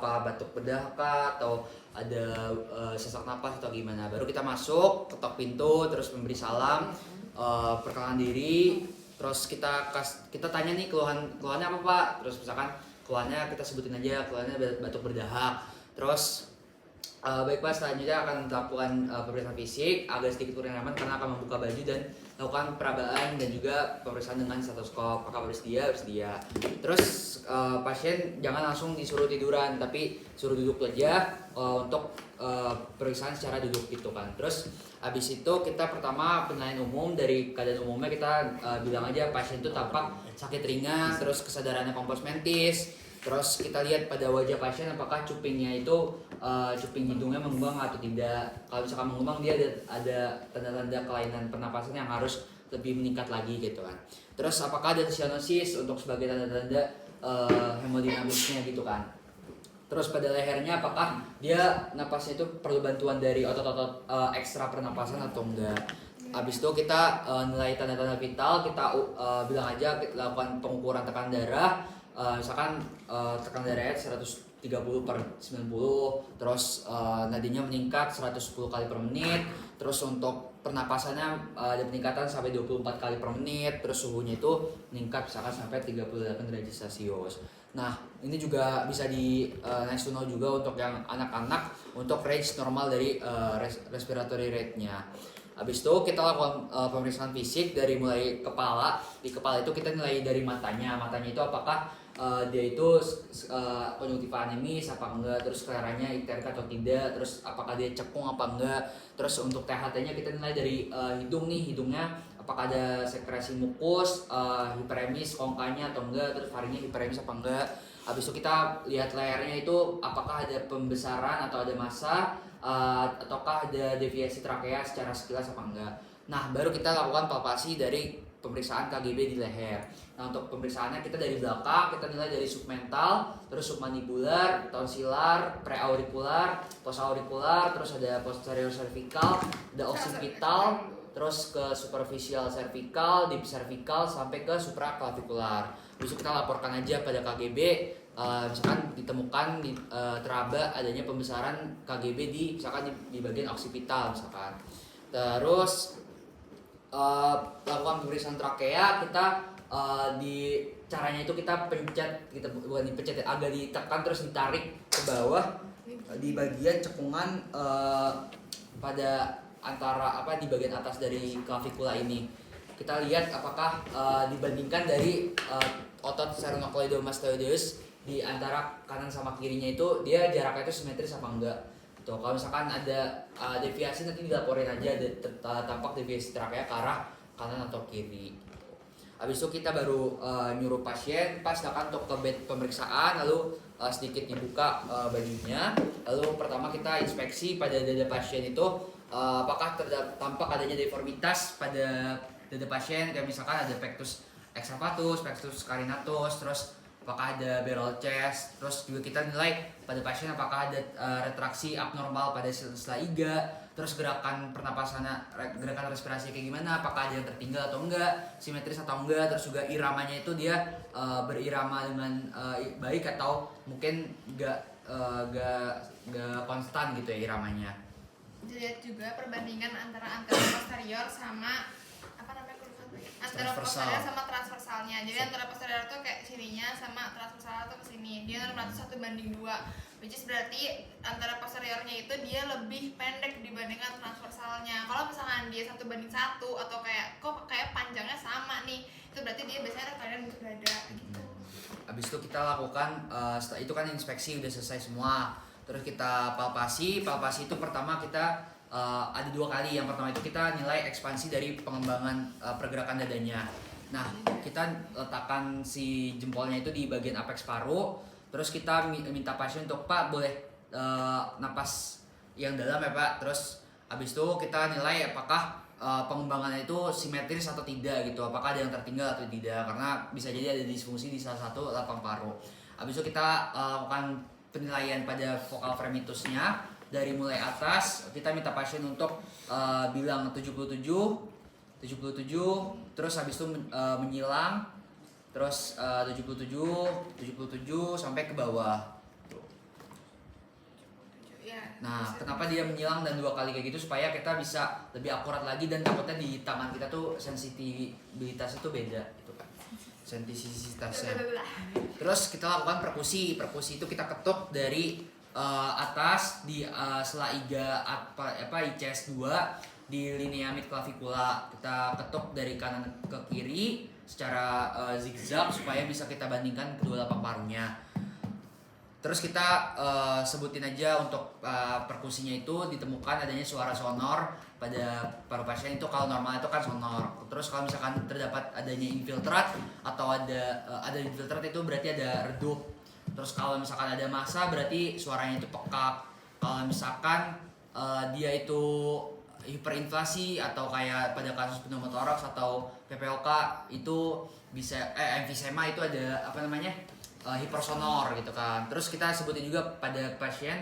apa batuk bedah kah atau ada sesak napas atau gimana. Baru kita masuk, ketok pintu, terus memberi salam, perkenalan diri, terus kita tanya nih keluhannya apa Pak. Terus misalkan keluhannya kita sebutin aja, keluhannya batuk berdahak. Terus baik Pak, selanjutnya akan melakukan pemeriksaan fisik agak sedikit kurang nyaman karena akan membuka baju dan lakukan perabaan dan juga pemeriksaan dengan stetoskop. Apakah bersedia? Bersedia. Terus pasien jangan langsung disuruh tiduran, tapi suruh duduk aja untuk pemeriksaan secara duduk gitu kan. Terus habis itu kita pertama penilaian umum. Dari keadaan umumnya kita bilang aja pasien itu tampak sakit ringan, terus kesadarannya kompos mentis. Terus kita lihat pada wajah pasien apakah cupingnya itu cuping hidungnya mengembang atau tidak. Kalau misalkan mengembang, dia ada tanda-tanda kelainan pernapasan yang harus lebih meningkat lagi gitu kan. Terus apakah ada cyanosis untuk sebagai tanda-tanda hemodinamisnya gitu kan. Terus pada lehernya apakah dia napasnya itu perlu bantuan dari otot-otot ekstra pernapasan atau enggak. Habis itu kita nilai tanda-tanda vital, kita bilang aja kita lakukan pengukuran tekanan darah. Misalkan tekanan darahnya 130/90, terus nadinya meningkat 110 kali per menit, terus untuk pernapasannya ada peningkatan sampai 24 kali per menit, terus suhunya itu meningkat misalkan sampai 38 derajat Celcius. Nah, ini juga bisa di nice to know juga untuk yang anak-anak untuk range normal dari respiratory rate-nya. Habis itu kita lakukan pemeriksaan fisik dari mulai kepala. Di kepala itu kita nilai dari matanya. Matanya itu apakah dia itu konjungtiva anemis apa enggak, terus kelarannya iterik atau tidak, terus apakah dia cekung apa enggak. Terus untuk THT-nya kita nilai dari hidung nih, hidungnya apakah ada sekresi mukus, hiperemis kongkanya atau enggak, terus faringnya hiperemis apa enggak. Habis itu kita lihat layarnya itu apakah ada pembesaran atau ada massa, ataukah ada deviasi trakea secara sekilas apa enggak. Nah, baru kita lakukan palpasi dari pemeriksaan KGB di leher. Nah, untuk pemeriksaannya kita dari belakang, kita nilai dari submental, terus submandibular, tonsilar, preaurikular, posaurikular, terus ada posterior cervical, ada occipital, terus ke superficial cervical, deep cervical, sampai ke supraclavikular. Terus kita laporkan aja pada KGB, misalkan ditemukan teraba adanya pembesaran KGB misalkan di bagian occipital misalkan. Terus lakukan pemeriksaan trakea. Kita di caranya itu kita pencet, kita bukan dipencet, agak ditekan terus ditarik ke bawah di bagian cekungan pada antara di bagian atas dari clavikula ini. Kita lihat apakah dibandingkan dari otot sternocleidomastoideus di antara kanan sama kirinya itu dia jaraknya itu simetris apa enggak. Tuh, kalau misalkan ada deviasi nanti dilaporin aja, tampak deviasi trakea ke arah kanan atau kiri. Habis itu kita baru nyuruh pasien silakan untuk ke bed pemeriksaan, lalu sedikit dibuka bajunya. Lalu pertama kita inspeksi pada dada pasien itu apakah tampak adanya deformitas pada dada pasien, kayak misalkan ada pectus excavatus, pectus carinatus, terus apakah ada barrel chest. Terus juga kita nilai pada pasien apakah ada retraksi abnormal pada sela iga, terus gerakan pernapasannya, gerakan respirasi kayak gimana, apakah ada yang tertinggal atau enggak, simetris atau enggak. Terus juga iramanya itu dia berirama dengan baik atau mungkin enggak konstan gitu ya iramanya. Dilihat juga perbandingan antara posterior sama antara posterior sama transversalnya. Jadi antara posterior tuh kayak sininya sama transversal tuh kesini. Dia 1:2, which is berarti antara posteriornya itu dia lebih pendek dibandingkan transversalnya. Kalau misalkan dia 1:1 atau kayak panjangnya sama nih, itu berarti dia biasanya ada kelainan bentuk dada gitu. Habis itu kita lakukan setelah itu kan inspeksi udah selesai semua. Terus kita palpasi itu pertama kita ada 2 kali. Yang pertama itu kita nilai ekspansi dari pengembangan pergerakan dadanya. Nah, kita letakkan si jempolnya itu di bagian apex paru. Terus kita minta pasien untuk Pak boleh napas yang dalam ya Pak. Terus habis itu kita nilai apakah pengembangannya itu simetris atau tidak gitu. Apakah ada yang tertinggal atau tidak, karena bisa jadi ada disfungsi di salah satu lapang paru. Habis itu kita lakukan penilaian pada vocal fremitusnya. Dari mulai atas kita minta pasien untuk bilang 77, terus habis itu menyilang, terus 77 sampai ke bawah. Nah, kenapa dia menyilang dan 2 kali kayak gitu supaya kita bisa lebih akurat lagi dan takutnya di tangan kita tuh sensitivitas itu beda gitu kan. Sensitivitasnya. Terus kita lakukan perkusi. Perkusi itu kita ketuk dari atas di sela iga ICS 2 di linea mid clavicula. Kita ketuk dari kanan ke kiri secara zigzag supaya bisa kita bandingkan kedua lapang parunya. Terus kita sebutin aja untuk perkusinya itu ditemukan adanya suara sonor pada paru pasien itu kalau normal itu kan sonor. Terus kalau misalkan terdapat adanya infiltrat atau ada infiltrat itu berarti ada redup. Terus kalau misalkan ada massa berarti suaranya itu pekak. Kalau misalkan dia itu hiperinflasi atau kayak pada kasus pneumotoraks atau PPOK itu bisa emfisema itu ada apa namanya? Hipersonor gitu kan. Terus kita sebutin juga pada pasien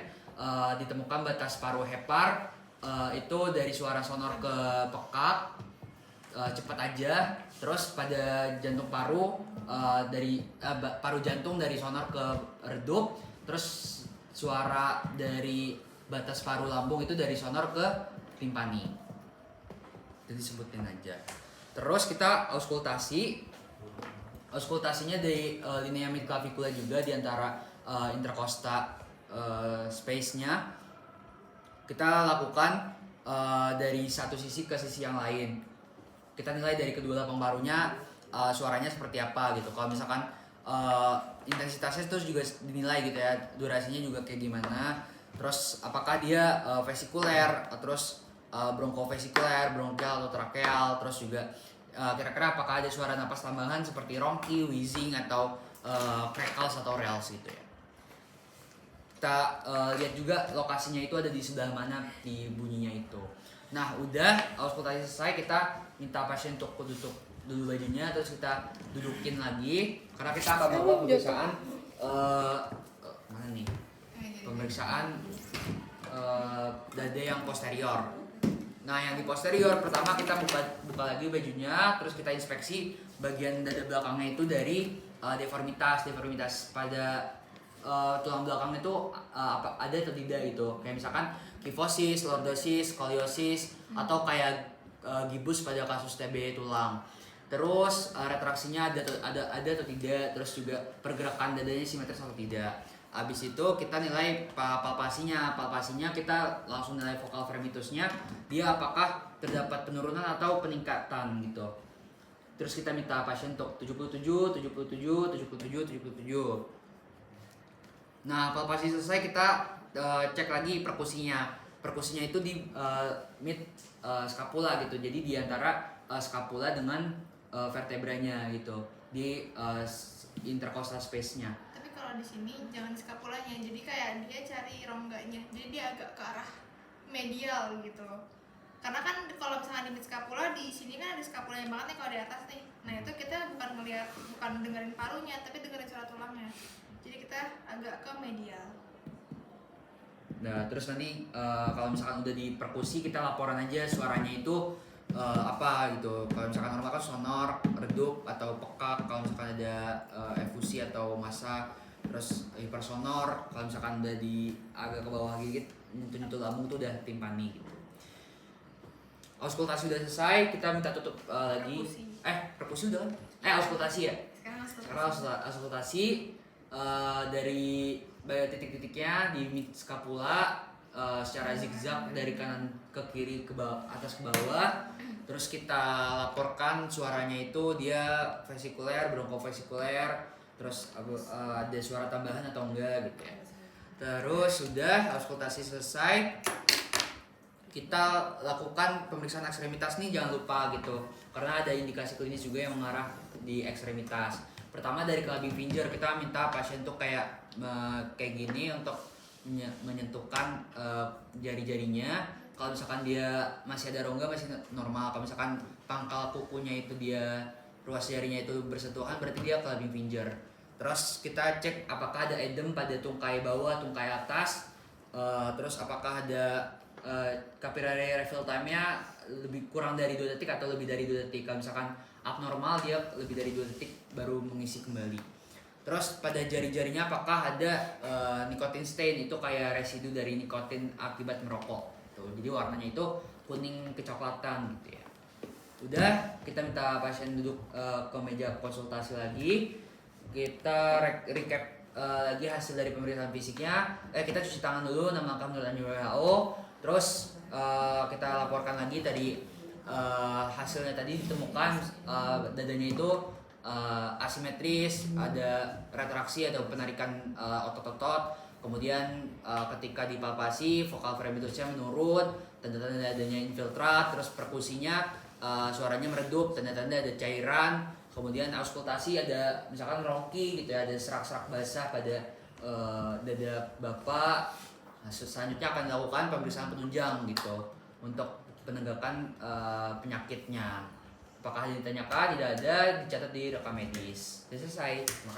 ditemukan batas paru hepar itu dari suara sonor ke pekak cepat aja. Terus pada jantung paru dari paru jantung dari sonor ke redup. Terus suara dari batas paru lambung itu dari sonor ke timpani. Jadi sebutin aja. Terus kita auskultasi. Auskultasinya dari linea mid clavicula juga di antara intercosta space-nya kita lakukan dari satu sisi ke sisi yang lain. Kita nilai dari kedua lapang parunya suaranya seperti apa gitu. Kalau misalkan intensitasnya itu juga dinilai gitu ya, durasinya juga kayak gimana. Terus apakah dia vesikuler, terus bronkofesikuler, bronkial atau trakeal, terus juga kira-kira apakah ada suara napas tambahan seperti ronki, wheezing atau crackles atau rales gitu ya. Kita lihat juga lokasinya itu ada di sebelah mana di bunyinya itu. Nah udah auskultasi selesai, kita minta pasien untuk tutup dulu bajunya, terus kita dudukin lagi karena kita akan melakukan pemeriksaan mana nih pemeriksaan dada yang posterior. Nah yang di posterior pertama kita buka lagi bajunya, terus kita inspeksi bagian dada belakangnya itu dari deformitas pada tulang belakang itu ada atau tidak gitu. Kayak misalkan kifosis, lordosis, skoliosis atau kayak gibus pada kasus TB tulang. Terus retraksinya ada atau tidak, terus juga pergerakan dadanya simetris atau tidak. Habis itu kita nilai palpasinya kita langsung nilai vokal fremitusnya, dia apakah terdapat penurunan atau peningkatan gitu. Terus kita minta pasien untuk 77. Nah palpasi selesai, kita cek lagi perkusinya itu di mid scapula gitu, jadi di antara scapula dengan vertebranya gitu, di intercostal space-nya. Kalau di sini jangan skapulanya, jadi kayak dia cari rongganya, jadi dia agak ke arah medial gitu. Karena kan kalau misalnya di mid scapula di sini kan ada skapulanya banget nih kalau di atas nih. Nah itu kita bukan dengerin parunya, tapi dengerin suara tulangnya. Jadi kita agak ke medial. Nah terus nanti kalau misalkan udah di perkusi kita laporan aja suaranya itu apa gitu. Kalau misalkan normal kan sonor, redup atau pekak. Kalau misalkan ada efusi atau massa, terus hipersonor. Kalau misalkan udah di agak ke bawah gigit nyentuh lambung itu udah timpani gitu. Auskultasi udah selesai, kita minta tutup lagi. Perkusi udah kan? Auskultasi ya. Sekarang auskultasi dari titik-titiknya di mid scapula secara zigzag dari kanan ke kiri ke bawah, atas ke bawah. Terus kita laporkan suaranya itu dia vesikuler, bronkofesikuler, terus ada suara tambahan atau enggak gitu ya. Terus sudah auskultasi selesai, kita lakukan pemeriksaan ekstremitas nih, jangan lupa gitu, karena ada indikasi klinis juga yang mengarah di ekstremitas. Pertama dari clubbing finger, kita minta pasien tuh kayak gini untuk menyentuhkan jari-jarinya. Kalau misalkan dia masih ada rongga masih normal. Kalau misalkan pangkal kukunya itu dia ruas jarinya itu bersentuhan berarti dia clubbing finger. Terus kita cek apakah ada edem pada tungkai bawah, tungkai atas. Terus apakah ada capillary refill time-nya lebih kurang dari 2 detik atau lebih dari 2 detik. Kalau misalkan abnormal dia lebih dari 2 detik baru mengisi kembali. Terus pada jari-jarinya apakah ada nikotin stain, itu kayak residu dari nikotin akibat merokok. Tuh, jadi warnanya itu kuning kecoklatan gitu ya. Udah, kita minta pasien duduk ke meja konsultasi lagi. Kita recap lagi hasil dari pemeriksaan fisiknya. Kita cuci tangan dulu, nama lengkap menurut anjuran WHO. Terus kita laporkan lagi tadi hasilnya tadi ditemukan dadanya itu asimetris, ada retraksi atau penarikan otot-otot. Kemudian ketika dipalpasi vokal fremitusnya menurun, tanda-tanda adanya infiltrat, terus perkusinya suaranya meredup, tanda-tanda ada cairan. Kemudian auskultasi ada misalkan ronki gitu ya, ada serak-serak basah pada dada bapak. Nah, selanjutnya akan dilakukan pemeriksaan penunjang gitu untuk penegakan penyakitnya. Apakah ditanyakan? Tidak ada, dicatat di rekam medis. Sudah selesai. Terima kasih.